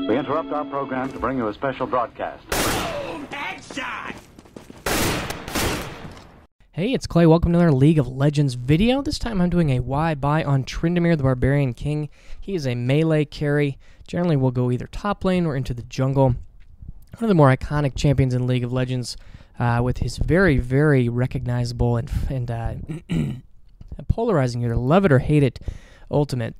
We interrupt our program to bring you a special broadcast. Boom! Headshot! Hey, it's Clay. Welcome to another League of Legends video. This time I'm doing a why buy on Tryndamere, the Barbarian King. He is a melee carry. Generally, we'll go either top lane or into the jungle. One of the more iconic champions in League of Legends with his very, very recognizable and polarizing, either love it or hate it, ultimate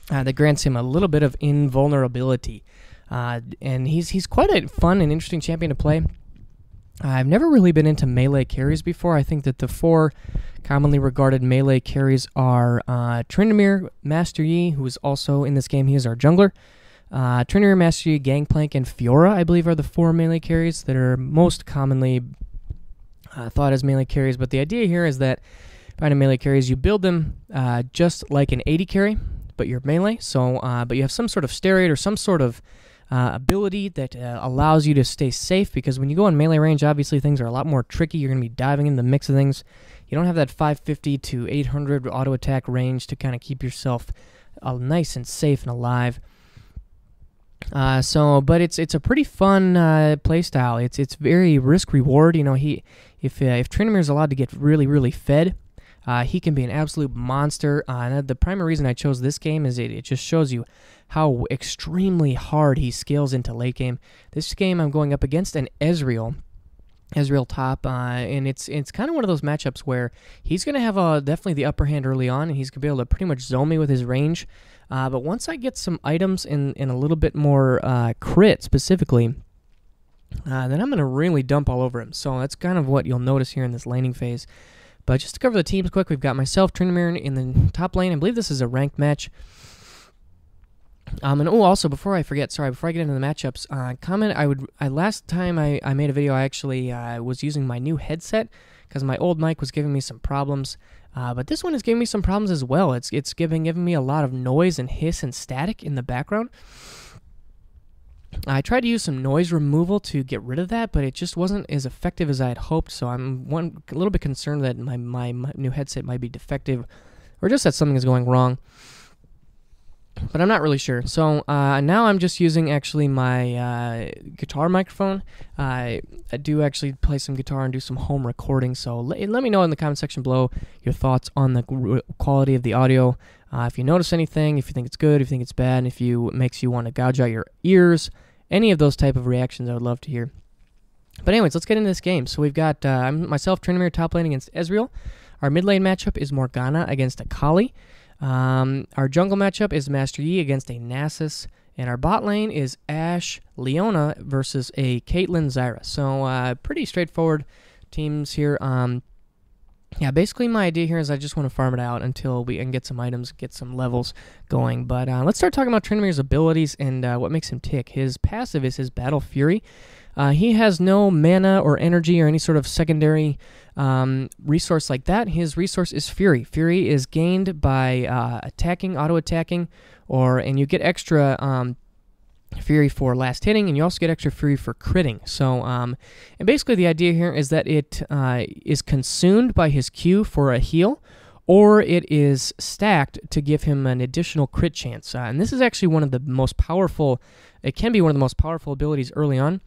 that grants him a little bit of invulnerability. And he's quite a fun and interesting champion to play. I've never really been into melee carries before. I think that the four commonly regarded melee carries are Tryndamere, Master Yi, who is also in this game. He is our jungler. Tryndamere, Master Yi, Gangplank, and Fiora, I believe, are the four melee carries that are most commonly thought as melee carries. But the idea here is that finding melee carries, you build them just like an AD carry, but you're melee. So, but you have some sort of steroid or some sort of ability that allows you to stay safe, because when you go in melee range, obviously things are a lot more tricky. You're going to be diving in the mix of things. You don't have that 550 to 800 auto attack range to kind of keep yourself nice and safe and alive. But it's a pretty fun play style. It's very risk reward. You know, if Tryndamere is allowed to get really fed, he can be an absolute monster. And the primary reason I chose this game is it just shows you how extremely hard he scales into late game. This game I'm going up against an Ezreal top, and it's kind of one of those matchups where he's going to have definitely the upper hand early on, and he's going to be able to pretty much zone me with his range. But once I get some items in a little bit more crit specifically, then I'm going to really dump all over him. So that's kind of what you'll notice here in this laning phase. But just to cover the teams quick, we've got myself, Tryndamere, in the top lane. I believe this is a ranked match. And also before I forget, before I get into the matchups, last time I made a video, I actually was using my new headset because my old mic was giving me some problems. But this one is giving me some problems as well. It's giving me a lot of noise and hiss and static in the background. I tried to use some noise removal to get rid of that, but it just wasn't as effective as I had hoped. So I'm a little bit concerned that my new headset might be defective, or just that something is going wrong. But I'm not really sure. So now I'm just using actually my guitar microphone. I do actually play some guitar and do some home recording. So let me know in the comment section below your thoughts on the quality of the audio. If you notice anything, if you think it's good, if you think it's bad, and if it makes you want to gouge out your ears, any of those type of reactions I would love to hear. But anyways, let's get into this game. So we've got myself, Tryndamere, top lane against Ezreal. Our mid lane matchup is Morgana against Akali. Our jungle matchup is Master Yi against a Nasus, and our bot lane is Ashe Leona versus a Caitlyn Zyra. So pretty straightforward teams here. Yeah, basically my idea here is I just want to farm it out until we can get some items, get some levels going. But let's start talking about Tryndamere's abilities and what makes him tick. His passive is his Battle Fury. He has no mana or energy or any sort of secondary resource like that. His resource is Fury. Fury is gained by attacking, auto-attacking, and you get extra Fury for last hitting, and you also get extra Fury for critting. So, and basically the idea here is that it is consumed by his Q for a heal, or it is stacked to give him an additional crit chance. And this is actually one of the most powerful, it can be one of the most powerful abilities early on.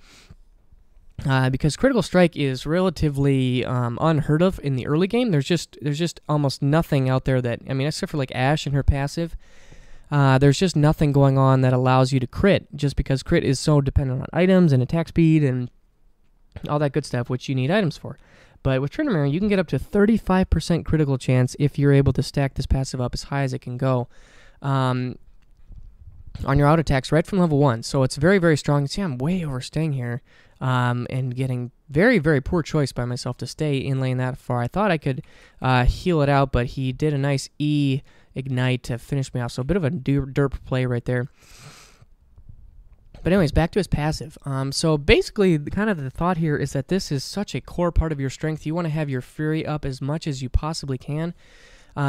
Because critical strike is relatively unheard of in the early game. There's just almost nothing out there that, I mean, except for like Ashe and her passive, there's just nothing going on that allows you to crit, just because crit is so dependent on items and attack speed and all that good stuff, which you need items for. But with Tryndamere, you can get up to 35% critical chance if you're able to stack this passive up as high as it can go on your auto attacks right from level 1. So it's very, very strong. See, I'm way overstaying here. And getting very, very poor choice by myself to stay in lane that far. I thought I could heal it out, but he did a nice E ignite to finish me off. So a bit of a derp play right there. But anyways, back to his passive. So basically, kind of the thought here is that this is such a core part of your strength. You want to have your Fury up as much as you possibly can.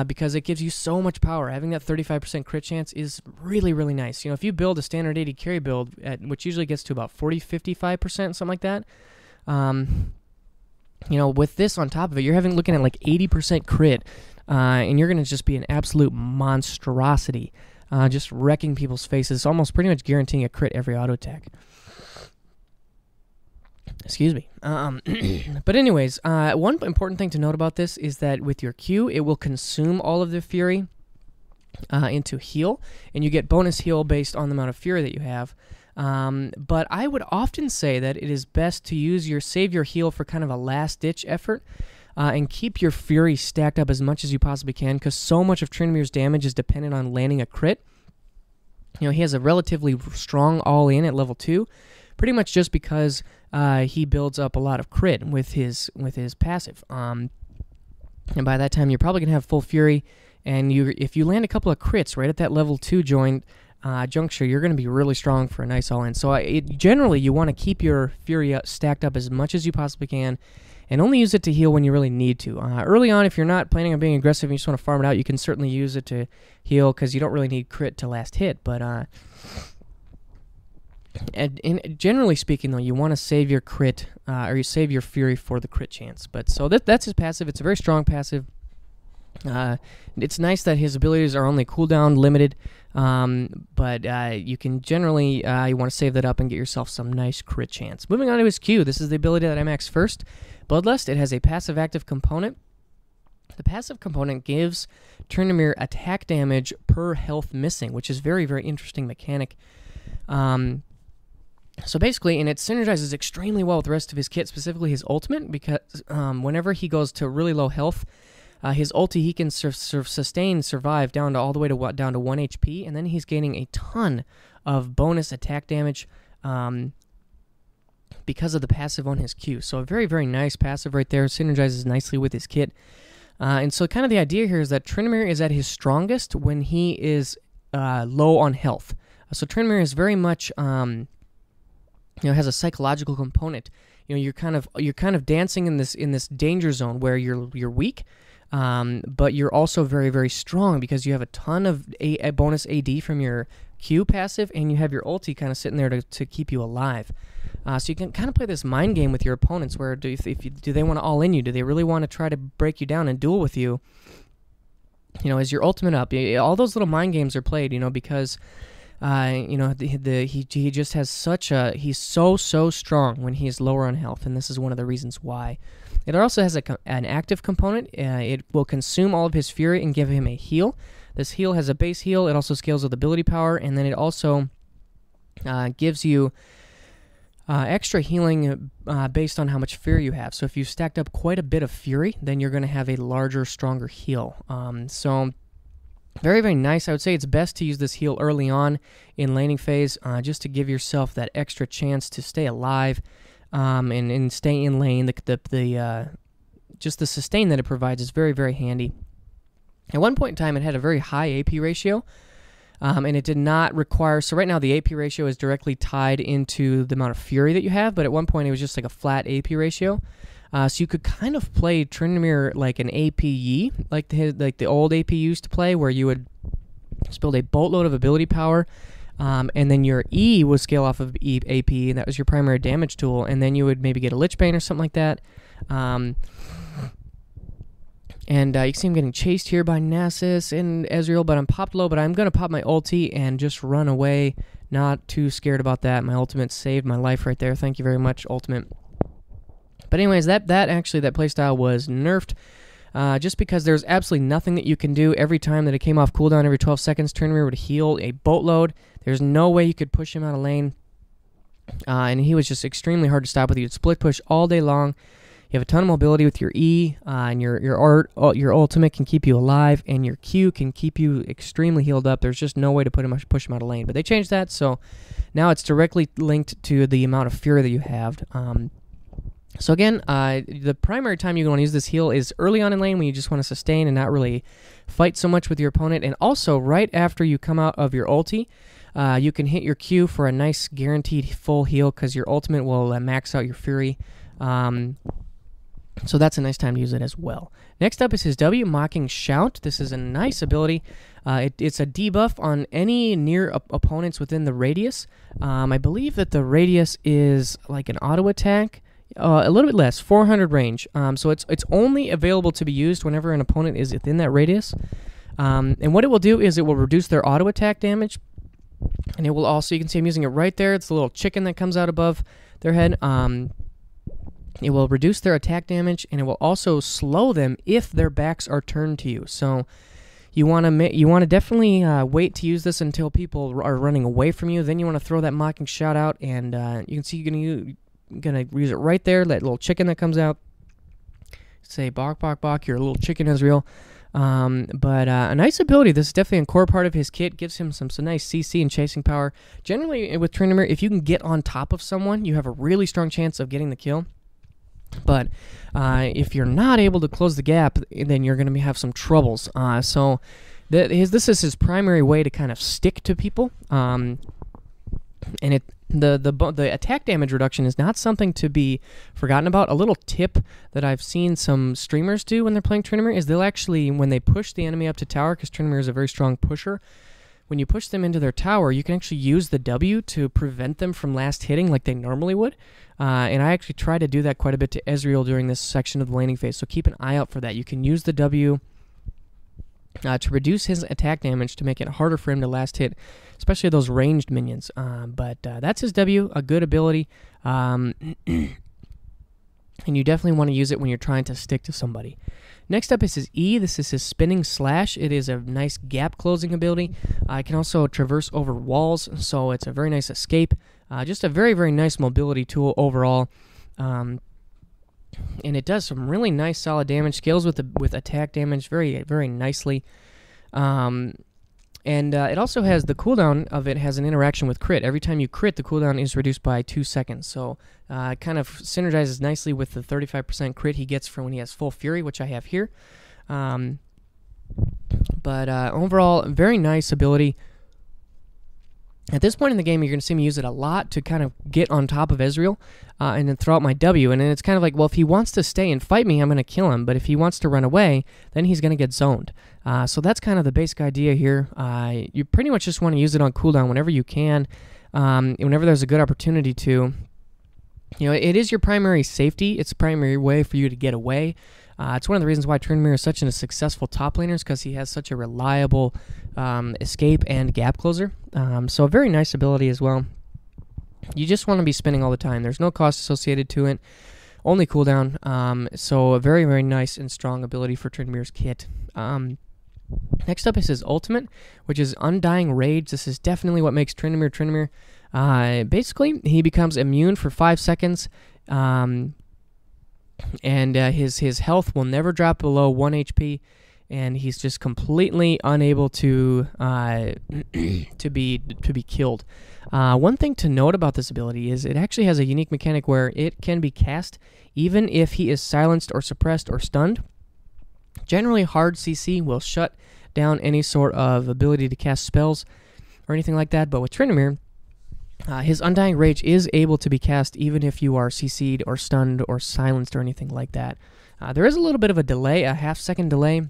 Because it gives you so much power. Having that 35% crit chance is really, really nice. You know, if you build a standard AD carry build, which usually gets to about 40-55%, something like that, you know, with this on top of it, you're looking at like 80% crit, and you're going to just be an absolute monstrosity. just wrecking people's faces, almost pretty much guaranteeing a crit every auto attack. Excuse me. But anyways, one important thing to note about this is that with your Q, it will consume all of the fury into heal, and you get bonus heal based on the amount of fury that you have. But I would often say that it is best to save your heal for kind of a last-ditch effort, and keep your fury stacked up as much as you possibly can, because so much of Tryndamere's damage is dependent on landing a crit. He has a relatively strong all-in at level 2, pretty much just because he builds up a lot of crit with his passive. And by that time, you're probably going to have full fury, and if you land a couple of crits right at that level 2 juncture, you're going to be really strong for a nice all-in. So generally, you want to keep your fury stacked up as much as you possibly can, and only use it to heal when you really need to. Early on, if you're not planning on being aggressive and you just want to farm it out, you can certainly use it to heal, because you don't really need crit to last hit. But and generally speaking, though, you want to save your crit, or you save your fury for the crit chance. But so that's his passive. It's a very strong passive. It's nice that his abilities are only cooldown limited, but you can generally, you want to save that up and get yourself some nice crit chance. Moving on to his Q, this is the ability that I max first. Bloodlust, it has a passive active component. The passive component gives Tryndamere attack damage per health missing, which is very, very interesting mechanic. So basically, and it synergizes extremely well with the rest of his kit, specifically his ultimate, because whenever he goes to really low health, his ulti, he can survive down to all the way to down to 1 HP, and then he's gaining a ton of bonus attack damage because of the passive on his Q. So a very, very nice passive right there. Synergizes nicely with his kit. And so kind of the idea here is that Tryndamere is at his strongest when he is low on health. So Tryndamere is very much has a psychological component. You're kind of dancing in this danger zone where you're weak, but you're also very, very strong because you have a ton of a bonus AD from your Q passive, and you have your ulti kind of sitting there to keep you alive. So you can kind of play this mind game with your opponents, where do they want to all in you? Do they really want to try to break you down and duel with you? Is your ultimate up? All those little mind games are played, because he just has he's so strong when he's lower on health, and this is one of the reasons why. It also has an active component. It will consume all of his fury and give him a heal. This heal has a base heal. It also scales with ability power, and then it also gives you extra healing based on how much fury you have. So if you've stacked up quite a bit of fury, then you're going to have a larger, stronger heal. So very, very nice. I would say it's best to use this heal early on in laning phase, just to give yourself that extra chance to stay alive and stay in lane. Just the sustain that it provides is very, very handy. At one point in time, it had a very high AP ratio, and it did not require... So right now, the AP ratio is directly tied into the amount of fury that you have, but at one point, it was just like a flat AP ratio. So you could kind of play Tryndamere like an APE, like the old AP used to play, where you would just build a boatload of ability power, and then your E would scale off of AP, and that was your primary damage tool, and then you would maybe get a Lich Bane or something like that. And you can see I'm getting chased here by Nasus and Ezreal, but I'm popped low, but I'm going to pop my ulti and just run away. Not too scared about that. My ultimate saved my life right there. Thank you very much, ultimate. But anyways, that playstyle was nerfed just because there's absolutely nothing that you can do. Every time that it came off cooldown, every 12 seconds, Tryndamere would heal a boatload. There's no way you could push him out of lane. And he was just extremely hard to stop with. You'd split push all day long. You have a ton of mobility with your E, and your ultimate can keep you alive, and your Q can keep you extremely healed up. There's just no way to push him out of lane. But they changed that, so now it's directly linked to the amount of fury that you have. So again, the primary time you want to use this heal is early on in lane when you just want to sustain and not really fight so much with your opponent. And also right after you come out of your ulti, you can hit your Q for a nice guaranteed full heal because your ultimate will max out your fury. So that's a nice time to use it as well. Next up is his W, Mocking Shout. This is a nice ability. It's a debuff on any near opponents within the radius. I believe that the radius is like an auto attack. A little bit less, 400 range. So it's only available to be used whenever an opponent is within that radius. And what it will do is it will reduce their auto attack damage, and it will also, you can see I'm using it right there. It's the little chicken that comes out above their head. It will reduce their attack damage, and it will also slow them if their backs are turned to you. So you want to definitely wait to use this until people are running away from you. Then you want to throw that mocking shot out, and you can see you're gonna use it right there. That little chicken that comes out. Say bok bok bok. You're a little chicken, Israel. But a nice ability. This is definitely a core part of his kit. Gives him some nice CC and chasing power. Generally, with Tryndamere, if you can get on top of someone, you have a really strong chance of getting the kill. But if you're not able to close the gap, then you're going to have some troubles. So this is his primary way to kind of stick to people. And the attack damage reduction is not something to be forgotten about. A little tip that I've seen some streamers do when they're playing Tryndamere is they'll actually, when they push the enemy up to tower, because Tryndamere is a very strong pusher, when you push them into their tower, you can actually use the W to prevent them from last hitting like they normally would. And I actually try to do that quite a bit to Ezreal during this section of the laning phase, so keep an eye out for that. You can use the W to reduce his attack damage to make it harder for him to last hit, especially those ranged minions. But that's his W, a good ability. And you definitely want to use it when you're trying to stick to somebody. Next up is his E. This is his spinning slash. It is a nice gap closing ability. It can also traverse over walls, so it's a very nice escape. Just a very, very nice mobility tool overall. And it does some really nice solid damage. Scales with attack damage very, very nicely. And it also has the cooldown of it has an interaction with crit. Every time you crit, the cooldown is reduced by 2 seconds. So it kind of synergizes nicely with the 35% crit he gets from when he has full fury, which I have here. But overall, very nice ability. At this point in the game, you're going to see me use it a lot to kind of get on top of Ezreal and then throw out my W. And then it's kind of like, well, if he wants to stay and fight me, I'm going to kill him. But if he wants to run away, then he's going to get zoned. So that's kind of the basic idea here. You pretty much just want to use it on cooldown whenever you can, whenever there's a good opportunity to. You know, it is your primary safety. It's a primary way for you to get away. It's one of the reasons why Tryndamere is such a successful top laner, is because he has such a reliable escape and gap closer. So a very nice ability as well. You just want to be spinning all the time. There's no cost associated to it, only cooldown. So a very, very nice and strong ability for Tryndamere's kit. Next up is his ultimate, which is Undying Rage. This is definitely what makes Tryndamere. Basically, he becomes immune for 5 seconds. And his health will never drop below 1 HP, and he's just completely unable to be killed. One thing to note about this ability is it actually has a unique mechanic where it can be cast even if he is silenced or suppressed or stunned. Generally, hard CC will shut down any sort of ability to cast spells or anything like that, but with Tryndamere, his Undying Rage is able to be cast even if you are CC'd or stunned or silenced or anything like that. There is a little bit of a delay, a half-second delay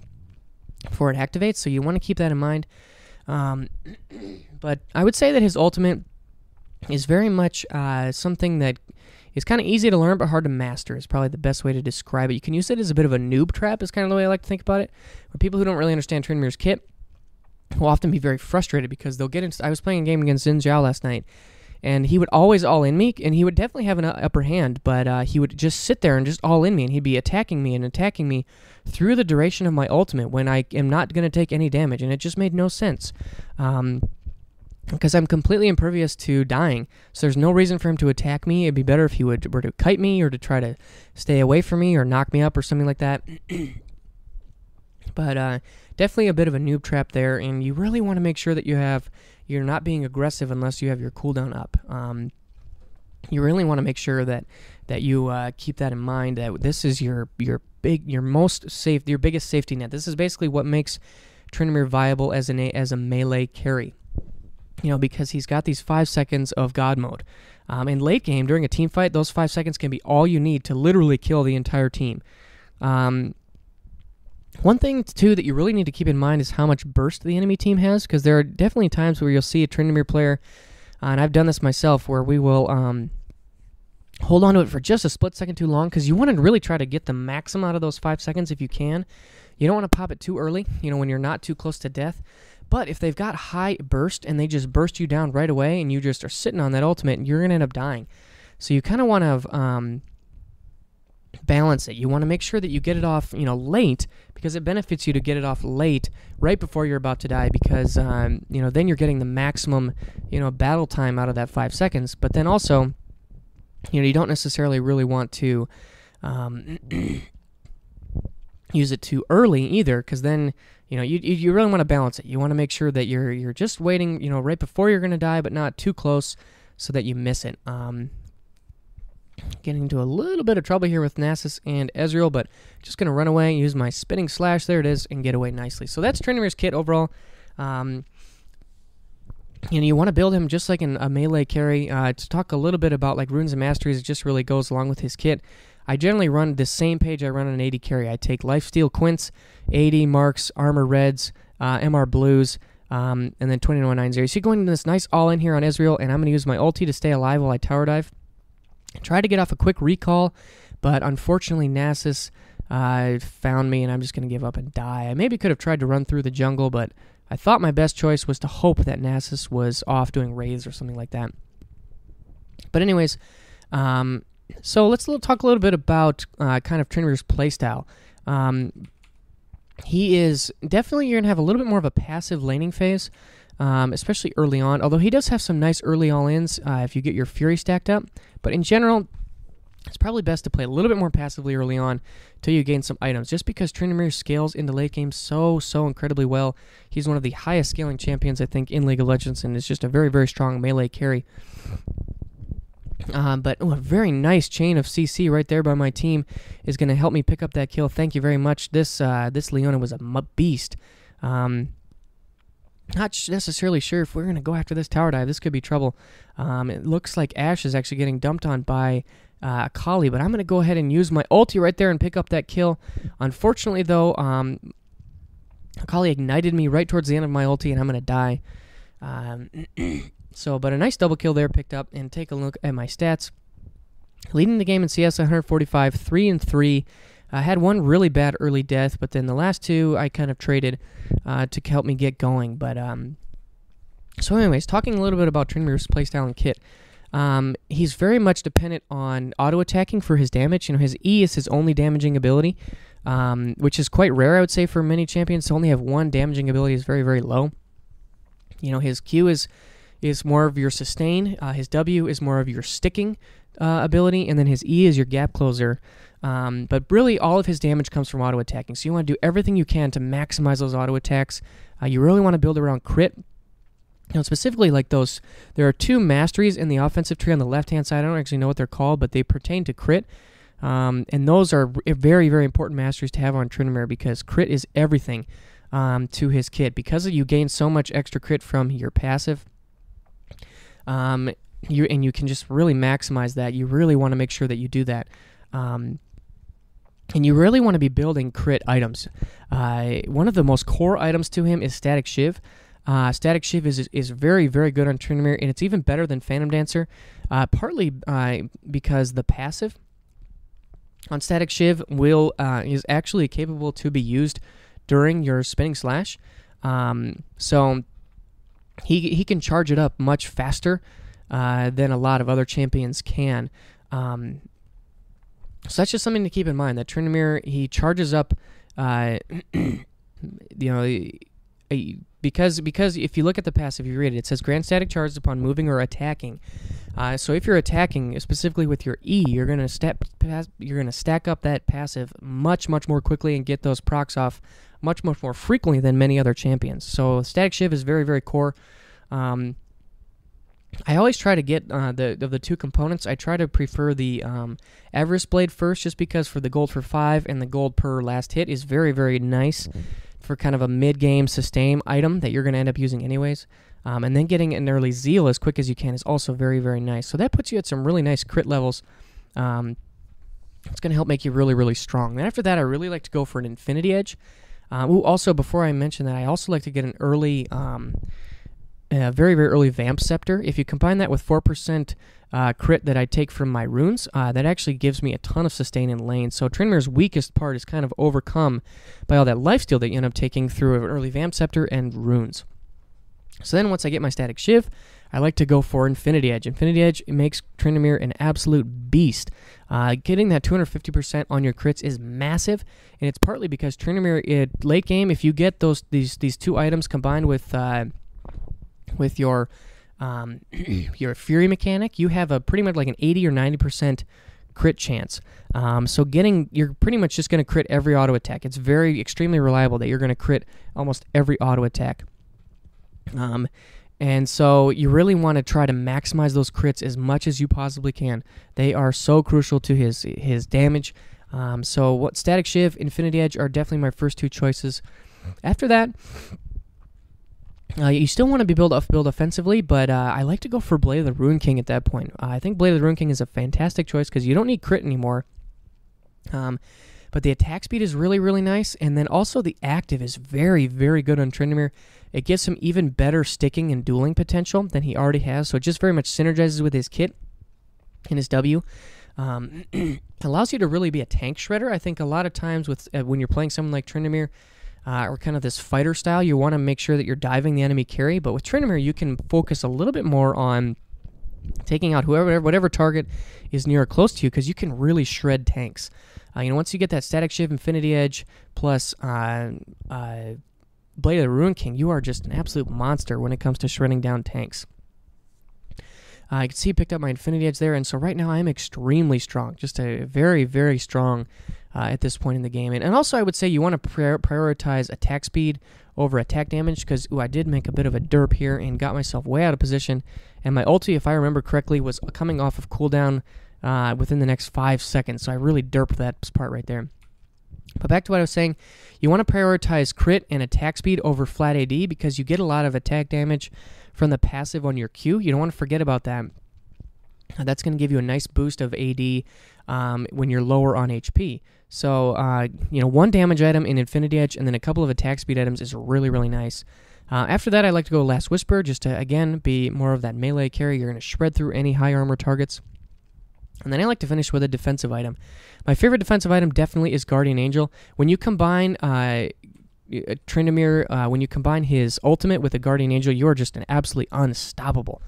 before it activates, so you want to keep that in mind. But I would say that his ultimate is very much something that is kind of easy to learn but hard to master is probably the best way to describe it. You can use it as a bit of a noob trap is kind of the way I like to think about it. For people who don't really understand Tryndamere's kit will often be very frustrated because they'll get into... I was playing a game against Xin Zhao last night, and he would always all-in me, and he would definitely have an upper hand, but he would just sit there and just all-in me, and he'd be attacking me through the duration of my ultimate when I am not going to take any damage, and it just made no sense. Because I'm completely impervious to dying, so there's no reason for him to attack me. It'd be better if he were to kite me or to try to stay away from me or knock me up or something like that. But definitely a bit of a noob trap there, and you really want to make sure that you're not being aggressive unless you have your cooldown up. You really want to make sure that you keep that in mind, that this is your biggest safety net. This is basically what makes Tryndamere viable as a melee carry. You know, because he's got these 5 seconds of God mode. In late game, during a team fight, those 5 seconds can be all you need to literally kill the entire team. One thing, too, that you really need to keep in mind is how much burst the enemy team has, because there are definitely times where you'll see a Tryndamere player, and I've done this myself, where we will hold on to it for just a split second too long, because you want to really try to get the maximum out of those 5 seconds if you can, You don't want to pop it too early, when you're not too close to death. But if they've got high burst and they just burst you down right away and you just are sitting on that ultimate, you're going to end up dying. So you kind of want to balance it. You want to make sure that you get it off, late, because it benefits you to get it off late, right before you're about to die, because, then you're getting the maximum, battle time out of that 5 seconds. But then also, you don't necessarily really want to use it too early either, because then, you really want to balance it. You want to make sure that you're just waiting, right before you're going to die, but not too close so that you miss it. Getting into a little bit of trouble here with Nasus and Ezreal, but just going to run away, use my spinning slash, there it is, and get away nicely. So that's Tryndamere's kit overall. You want to build him just like a melee carry. To talk a little bit about like runes and masteries, it just really goes along with his kit. I generally run the same page I run on an 80 carry. I take lifesteal quints, 80 marks, armor reds, MR blues, and then 2190. So you're going into this nice all-in here on Ezreal, and I'm going to use my ulti to stay alive while I tower dive. Try to get off a quick recall, but unfortunately Nasus found me, and I'm just going to give up and die. I maybe could have tried to run through the jungle, but I thought my best choice was to hope that Nasus was off doing raids or something like that. But anyways, so let's talk a little bit about kind of Tryndamere's playstyle. He is definitely, you're going to have a little bit more of a passive laning phase, especially early on, although he does have some nice early all-ins if you get your Fury stacked up. But in general, it's probably best to play a little bit more passively early on till you gain some items, just because Tryndamere scales into late game so incredibly well. He's one of the highest scaling champions, I think, in League of Legends, and is just a very, very strong melee carry. But a very nice chain of CC right there by my team is going to help me pick up that kill. Thank you very much. This Leona was a beast. Not necessarily sure if we're going to go after this tower dive. This could be trouble. It looks like Ashe is actually getting dumped on by Akali, but I'm going to go ahead and use my ulti right there and pick up that kill. Unfortunately, though, Akali ignited me right towards the end of my ulti, and I'm going to die. But a nice double kill there picked up, and take a look at my stats. Leading the game in CS 145, 3-3. I had one really bad early death, but then the last two I kind of traded to help me get going. But so anyways, talking a little bit about Tryndamere's playstyle and kit. He's very much dependent on auto-attacking for his damage. His E is his only damaging ability, which is quite rare, I would say, for many champions. To only have one damaging ability is very, very low. His Q is more of your sustain. His W is more of your sticking ability, and then his E is your gap closer. But really, all of his damage comes from auto-attacking. So you want to do everything you can to maximize those auto-attacks. You really want to build around crit. Specifically like those, there are two masteries in the offensive tree on the left-hand side. I don't actually know what they're called, but they pertain to crit. And those are very, very important masteries to have on Tryndamere, because crit is everything to his kit. Because you gain so much extra crit from your passive, you can just really maximize that. You really want to make sure that you do that. And you really want to be building crit items. One of the most core items to him is Static Shiv. Static Shiv is very, very good on Tryndamere, and it's even better than Phantom Dancer, partly because the passive on Static Shiv is actually capable to be used during your spinning slash. So he can charge it up much faster than a lot of other champions can. So that's just something to keep in mind, that Tryndamere, he charges up, because if you look at the passive, you read it, it says grant static charges upon moving or attacking. So if you're attacking, specifically with your E, you're gonna stack up that passive much more quickly and get those procs off much more frequently than many other champions. So Static Shiv is very, very core. I always try to get of the two components. I try to prefer the Everest Blade first, just because for the gold for 5 and the gold per last hit is very, very nice for kind of a mid-game sustain item that you're going to end up using anyways. And then getting an early Zeal as quick as you can is also very, very nice. So that puts you at some really nice crit levels. It's going to help make you really, really strong. Then after that, I really like to go for an Infinity Edge. Also, before I mention that, I also like to get an early very, very early Vamp Scepter. If you combine that with 4% crit that I take from my runes, that actually gives me a ton of sustain in lane. So Tryndamere's weakest part is kind of overcome by all that lifesteal that you end up taking through an early Vamp Scepter and runes. So then once I get my Static Shiv, I like to go for Infinity Edge. Infinity Edge, it makes Tryndamere an absolute beast. Getting that 250% on your crits is massive, and it's partly because Tryndamere, late game, if you get these two items combined with your your Fury mechanic, you have a pretty much like an 80 or 90% crit chance. So you're pretty much just going to crit every auto attack. It's very extremely reliable that you're going to crit almost every auto attack. And so you really want to try to maximize those crits as much as you possibly can. They are so crucial to his damage. So Static Shiv, Infinity Edge are definitely my first two choices. After that, you still want to build offensively, but I like to go for Blade of the Ruin King at that point. I think Blade of the Ruin King is a fantastic choice because you don't need crit anymore. But the attack speed is really, really nice, and then also the active is very, very good on Tryndamere. It gives him even better sticking and dueling potential than he already has, so it just very much synergizes with his kit and his W. Allows you to really be a tank shredder. I think a lot of times when you're playing someone like Tryndamere, or kind of this fighter style, you want to make sure that you're diving the enemy carry, but with Tryndamere, you can focus a little bit more on taking out whatever target is near or close to you, because you can really shred tanks. Once you get that Static Shiv, Infinity Edge, plus Blade of the Ruin King, you are just an absolute monster when it comes to shredding down tanks. I can see you picked up my Infinity Edge there, and so right now I am extremely strong, just a very, very strong at this point in the game. And also I would say you want to prioritize attack speed over attack damage, because I did make a bit of a derp here and got myself way out of position, and my ulti, if I remember correctly, was coming off of cooldown within the next 5 seconds, so I really derped that part right there. But back to what I was saying, you want to prioritize crit and attack speed over flat AD, because you get a lot of attack damage from the passive on your Q. You don't want to forget about that. That's going to give you a nice boost of AD when you're lower on HP. So, one damage item in Infinity Edge and then a couple of attack speed items is really, really nice. After that, I like to go Last Whisper, just to, again, be more of that melee carry. You're going to shred through any high armor targets. And then I like to finish with a defensive item. My favorite defensive item definitely is Guardian Angel. When you combine Tryndamere, when you combine his ultimate with a Guardian Angel, you are just an absolutely unstoppable.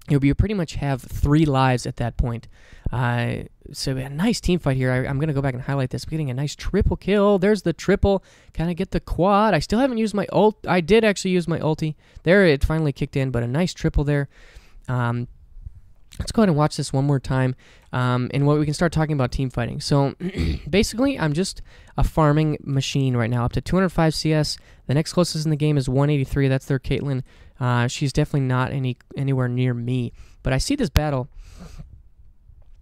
You pretty much have 3 lives at that point. So a nice team fight here. I'm going to go back and highlight this. Getting a nice triple kill. There's the triple. Kind of get the quad. I still haven't used my ult. I did actually use my ulti. There, it finally kicked in, but a nice triple there. Let's go ahead and watch this one more time, and we can start talking about team fighting. So, basically, I'm just a farming machine right now, up to 205 CS. The next closest in the game is 183. That's their Caitlyn. She's definitely not anywhere near me. But I see this battle.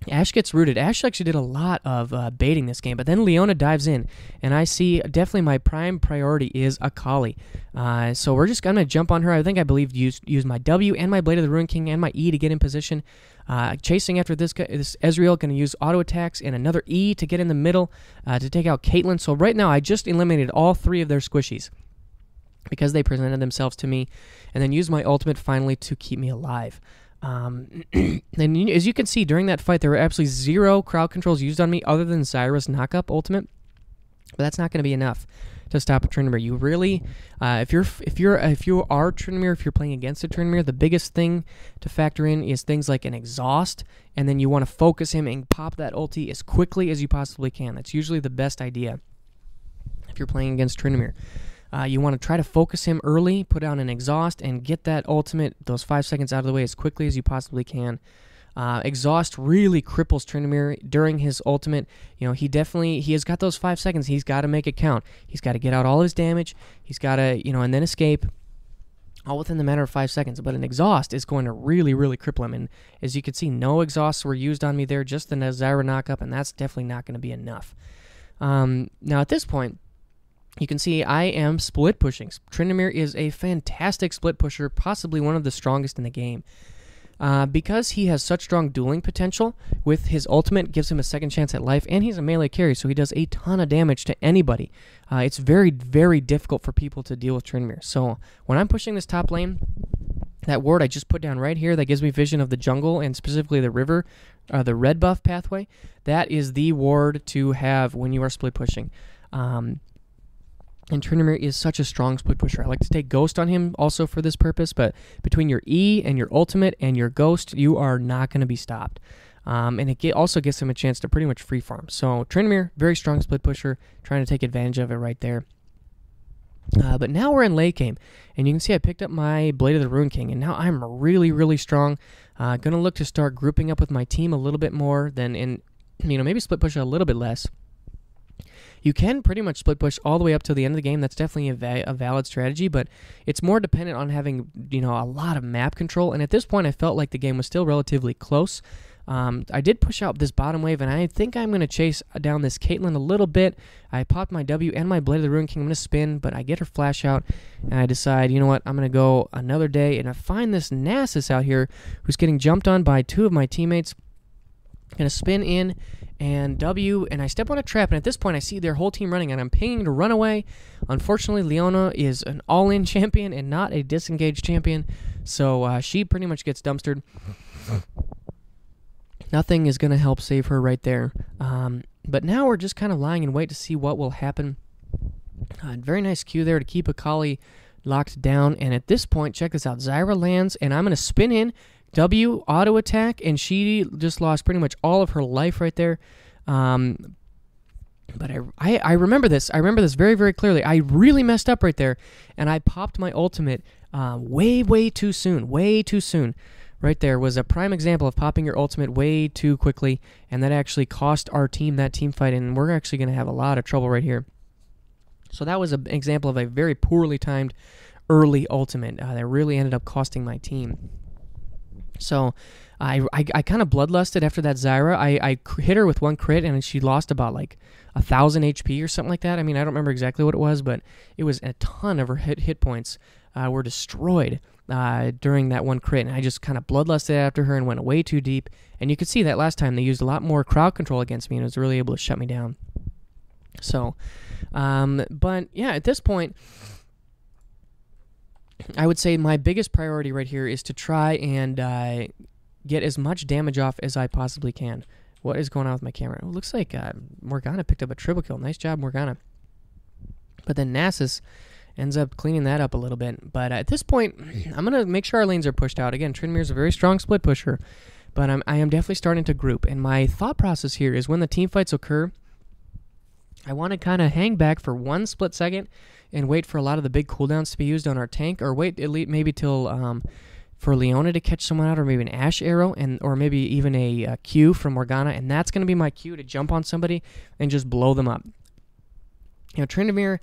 Ashe gets rooted. Ashe actually did a lot of baiting this game, but then Leona dives in, and I see definitely my prime priority is Akali. So we're just going to jump on her. I believe use my W and my Blade of the Ruin King and my E to get in position. Chasing after this Ezreal, going to use auto attacks and another E to get in the middle to take out Caitlyn. So right now I just eliminated all 3 of their squishies because they presented themselves to me, and then used my ultimate finally to keep me alive. And as you can see, during that fight, there were absolutely 0 crowd controls used on me other than Zyra's knockup ultimate. But that's not going to be enough to stop a Tryndamere. You really, if you are Tryndamere, if you're playing against a Tryndamere, the biggest thing to factor in is things like an exhaust, and then you want to focus him and pop that ulti as quickly as you possibly can. That's usually the best idea if you're playing against Tryndamere. You want to try to focus him early, put down an exhaust, and get that ultimate, those 5 seconds out of the way as quickly as you possibly can. Exhaust really cripples Tryndamere during his ultimate. He has got those 5 seconds. He's got to make it count. He's got to get out all his damage. He's got to, and then escape, all within the matter of 5 seconds. But an exhaust is going to really, really cripple him. And as you can see, no exhausts were used on me there, just the Zyra knockup, and that's definitely not going to be enough. Now at this point, you can see I am split pushing. Tryndamere is a fantastic split pusher, possibly one of the strongest in the game. because he has such strong dueling potential, with his ultimate gives him a second chance at life, and he's a melee carry, so he does a ton of damage to anybody. It's very, very difficult for people to deal with Tryndamere. So when I'm pushing this top lane, that ward I just put down right here that gives me vision of the jungle and specifically the river, the red buff pathway, that is the ward to have when you are split pushing. And Tryndamere is such a strong split pusher. I like to take Ghost on him also for this purpose, but between your E and your ultimate and your Ghost, you are not going to be stopped. And it also gives him a chance to pretty much free farm. So Tryndamere, very strong split pusher, trying to take advantage of it right there. But now we're in late game, and you can see I picked up my Blade of the Ruin King, and now I'm really, really strong. Going to look to start grouping up with my team a little bit more than in, maybe split push a little bit less. You can pretty much split push all the way up to the end of the game. That's definitely a valid strategy, but it's more dependent on having, a lot of map control. And at this point, I felt like the game was still relatively close. I did push out this bottom wave, and I think I'm going to chase down this Caitlyn a little bit. I popped my W and my Blade of the Ruin King. I'm going to spin, but I get her flash out, and I decide, you know what, I'm going to go another day, and I find this Nasus out here who's getting jumped on by two of my teammates. Going to spin in and W, and I step on a trap, and at this point I see their whole team running, and I'm pinging to run away. Unfortunately, Leona is an all-in champion and not a disengaged champion, so she pretty much gets dumpstered. Nothing is going to help save her right there. But now we're just kind of lying in wait to see what will happen. Very nice Q there to keep Akali locked down, and at this point, check this out, Zyra lands, and I'm going to spin in, W, auto attack, and she just lost pretty much all of her life right there. But I remember this. I remember this very, very clearly. I really messed up right there, and I popped my ultimate way, way too soon. Way too soon. Right there was a prime example of popping your ultimate way too quickly, and that actually cost our team that team fight, and we're actually going to have a lot of trouble right here. So that was an example of a very poorly timed early ultimate that really ended up costing my team. So I kind of bloodlusted after that Zyra. I hit her with one crit, and she lost about like 1,000 HP or something like that. I mean, I don't remember exactly what it was, but it was a ton of her hit points were destroyed during that one crit, and I just kind of bloodlusted after her and went way too deep. And you could see that last time they used a lot more crowd control against me, and it was really able to shut me down. So, but yeah, at this point, I would say my biggest priority right here is to try and get as much damage off as I possibly can. What is going on with my camera? Oh, it looks like Morgana picked up a triple kill. Nice job, Morgana. But then Nasus ends up cleaning that up a little bit. But at this point, I'm going to make sure our lanes are pushed out. Again, Tryndamere is a very strong split pusher, but I am definitely starting to group. And my thought process here is when the team fights occur, I want to kind of hang back for 1 split second and wait for a lot of the big cooldowns to be used on our tank, or wait at least maybe till for Leona to catch someone out, or maybe an Ashe arrow, or maybe even a Q from Morgana, and that's going to be my cue to jump on somebody and just blow them up. Tryndamere,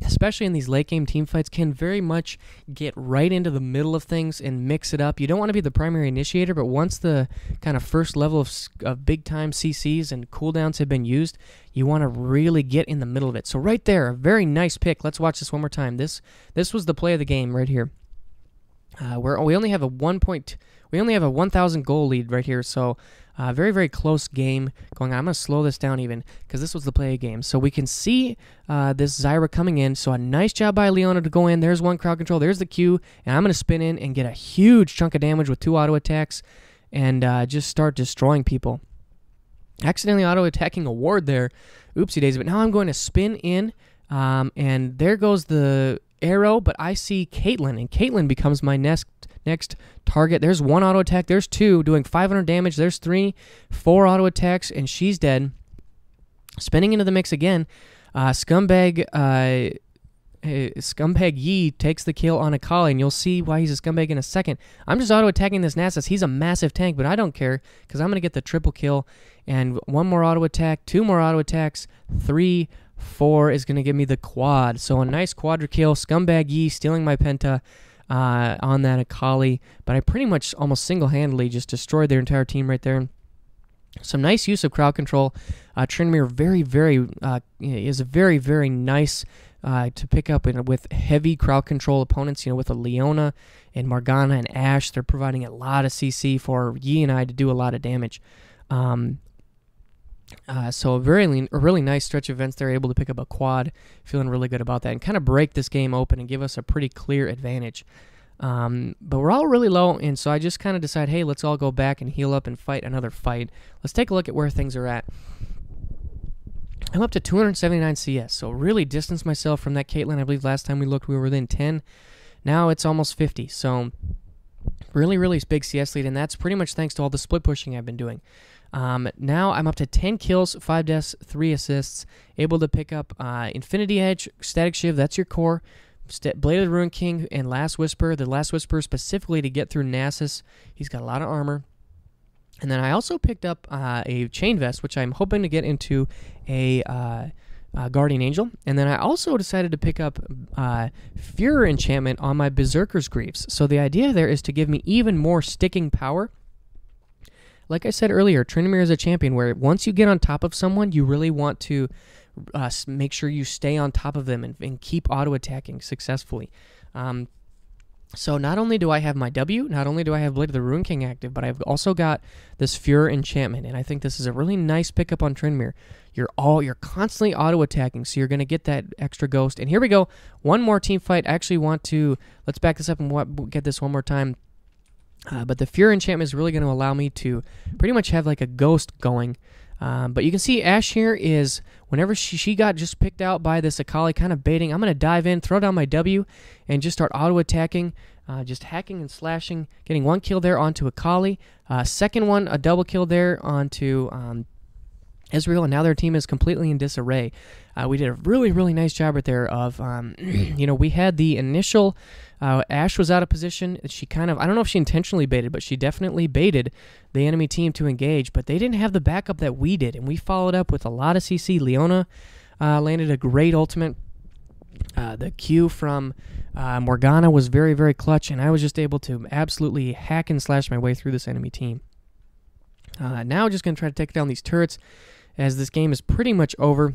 especially in these late game team fights, can very much get right into the middle of things and mix it up. You don't want to be the primary initiator, but once the kind of first level of big time CCs and cooldowns have been used, you want to really get in the middle of it. So right there, a very nice pick. Let's watch this one more time. This was the play of the game right here. We only have a 1,000 goal lead right here, so very, very close game going on. I'm going to slow this down even because this was the play of the game. So we can see this Zyra coming in. So a nice job by Leona to go in. There's one crowd control. There's the Q, and I'm going to spin in and get a huge chunk of damage with 2 auto attacks and just start destroying people. Accidentally auto attacking a ward there. Oopsie daisy. But now I'm going to spin in, and there goes the arrow, but I see Caitlyn, and Caitlyn becomes my next target. There's 1 auto attack, there's 2 doing 500 damage, there's 3, 4 auto attacks, and she's dead. Spinning into the mix again, Scumbag Yi takes the kill on Akali, and you'll see why he's a scumbag in a second. I'm just auto attacking this Nasus. He's a massive tank, but I don't care because I'm going to get the triple kill, and 1 more auto attack, 2 more auto attacks, 3, 4 is going to give me the quad. So a nice quadra kill. Scumbag Yi stealing my penta on that Akali, but I pretty much almost single-handedly just destroyed their entire team right there. Some nice use of crowd control. Tryndamere is a very, very nice to pick up with heavy crowd control opponents, with a Leona and Morgana and Ashe. They're providing a lot of CC for Yi and I to do a lot of damage. So a really nice stretch of events. They're able to pick up a quad. Feeling really good about that and kind of break this game open and give us a pretty clear advantage. But we're all really low, and so I just kind of decide, hey, let's all go back and heal up and fight another fight. Let's take a look at where things are at. I'm up to 279 CS, so really distanced myself from that Caitlyn. I believe last time we looked, we were within 10. Now it's almost 50, so really, really big CS lead, and that's pretty much thanks to all the split pushing I've been doing. Now I'm up to 10 kills, 5 deaths, 3 assists, able to pick up Infinity Edge, Static Shiv, that's your core, Blade of the Ruin King, and Last Whisper. The Last Whisper specifically to get through Nasus. He's got a lot of armor. And then I also picked up a Chain Vest, which I'm hoping to get into a Guardian Angel. And then I also decided to pick up Führer Enchantment on my Berserker's Greaves. So the idea there is to give me even more sticking power. Like I said earlier, Tryndamere is a champion where once you get on top of someone, you really want to make sure you stay on top of them and keep auto-attacking successfully. So not only do I have my W, not only do I have Blade of the Ruin King active, but I've also got this Führer Enchantment, and I think this is a really nice pickup on Tryndamere. You're constantly auto-attacking, so you're going to get that extra ghost. And here we go, one more team fight. I actually want to, let's back this up and get this one more time. But the Führer Enchantment is really going to allow me to pretty much have like a ghost going. But you can see Ashe here is, whenever she got just picked out by this Akali, kind of baiting, I'm going to dive in, throw down my W, and just start auto-attacking, just hacking and slashing, getting one kill there onto Akali, second one, a double kill there onto Israel, and now their team is completely in disarray. We did a really, really nice job right there of, we had the initial, Ashe was out of position. She kind of, I don't know if she intentionally baited, but she definitely baited the enemy team to engage, but they didn't have the backup that we did, and we followed up with a lot of CC. Leona landed a great ultimate. The Q from Morgana was very, very clutch, and I was just able to absolutely hack and slash my way through this enemy team. Now just going to try to take down these turrets, as this game is pretty much over.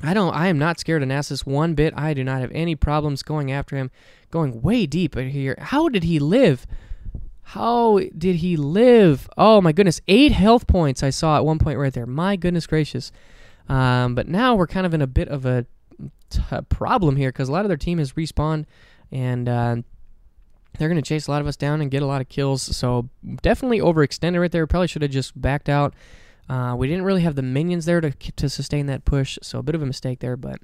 I am not scared of Nasus one bit. I do not have any problems going after him, going way deep here. How did he live? How did he live? Oh my goodness, 8 health points I saw at one point right there. My goodness gracious. But now we're kind of in a bit of a problem here, because a lot of their team has respawned, and they're going to chase a lot of us down and get a lot of kills. So definitely overextended right there. Probably should have just backed out. We didn't really have the minions there to sustain that push, so a bit of a mistake there, but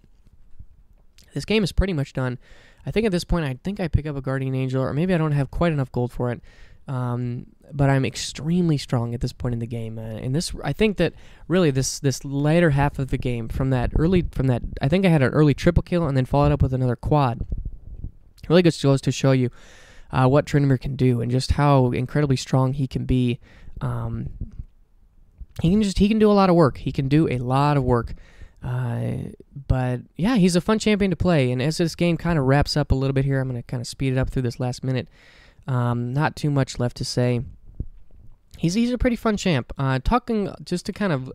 this game is pretty much done. I think at this point, I pick up a Guardian Angel, or maybe I don't have quite enough gold for it, but I'm extremely strong at this point in the game. And this, I think that really this later half of the game, I think I had an early triple kill and then followed up with another quad. Really good goes to show you what Tryndamere can do and just how incredibly strong he can be. He can do a lot of work. He can do a lot of work. But yeah, he's a fun champion to play. And as this game kind of wraps up a little bit here, I'm going to kind of speed it up through this last minute. Not too much left to say. He's a pretty fun champ. Talking just to kind of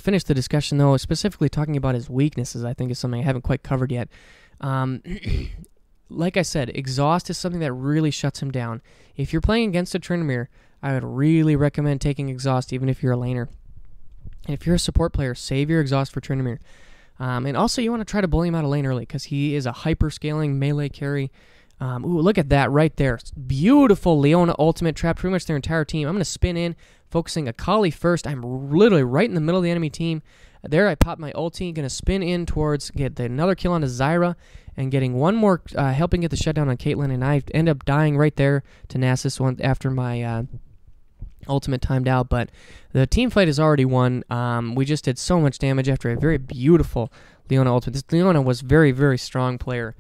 finish the discussion though, specifically talking about his weaknesses, I think is something I haven't quite covered yet. Like I said, exhaust is something that really shuts him down. If you're playing against a Tryndamere, I would really recommend taking exhaust, even if you're a laner. And if you're a support player, save your exhaust for Tryndamere. And also, you want to try to bully him out of lane early, because he is a hyper-scaling melee carry. Ooh, look at that right there. Beautiful Leona ultimate, trapped pretty much their entire team. I'm going to spin in, focusing Akali first. I'm literally right in the middle of the enemy team. There I pop my ulti, going to spin in towards, get another kill onto Zyra, and getting one more, helping get the shutdown on Caitlyn, and I end up dying right there to Nasus after my ultimate timed out. But the team fight is already won. We just did so much damage after a very beautiful Leona ultimate. This Leona was very, very strong player,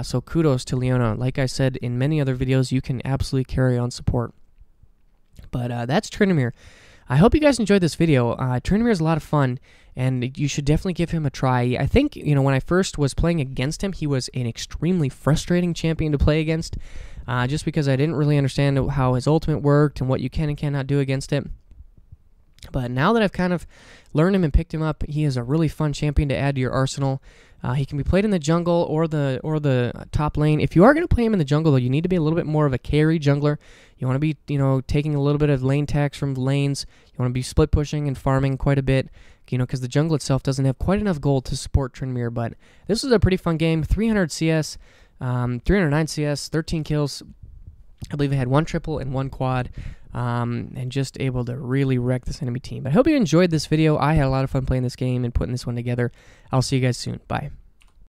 so kudos to Leona. Like I said in many other videos, you can absolutely carry on support. But that's Tryndamere. I hope you guys enjoyed this video. Tryndamere is a lot of fun, and you should definitely give him a try. I think, when I first was playing against him, he was an extremely frustrating champion to play against, just because I didn't really understand how his ultimate worked and what you can and cannot do against it. But now that I've kind of learned him and picked him up, he is a really fun champion to add to your arsenal. He can be played in the jungle or the top lane. If you are going to play him in the jungle, though, you need to be a little bit more of a carry jungler. You want to be, taking a little bit of lane tax from lanes. You want to be split pushing and farming quite a bit, because the jungle itself doesn't have quite enough gold to support Tryndamere. But this is a pretty fun game. 300 CS, 309 CS, 13 kills. I believe I had 1 triple and 1 quad, and just able to really wreck this enemy team. But I hope you enjoyed this video. I had a lot of fun playing this game and putting this one together. I'll see you guys soon. Bye.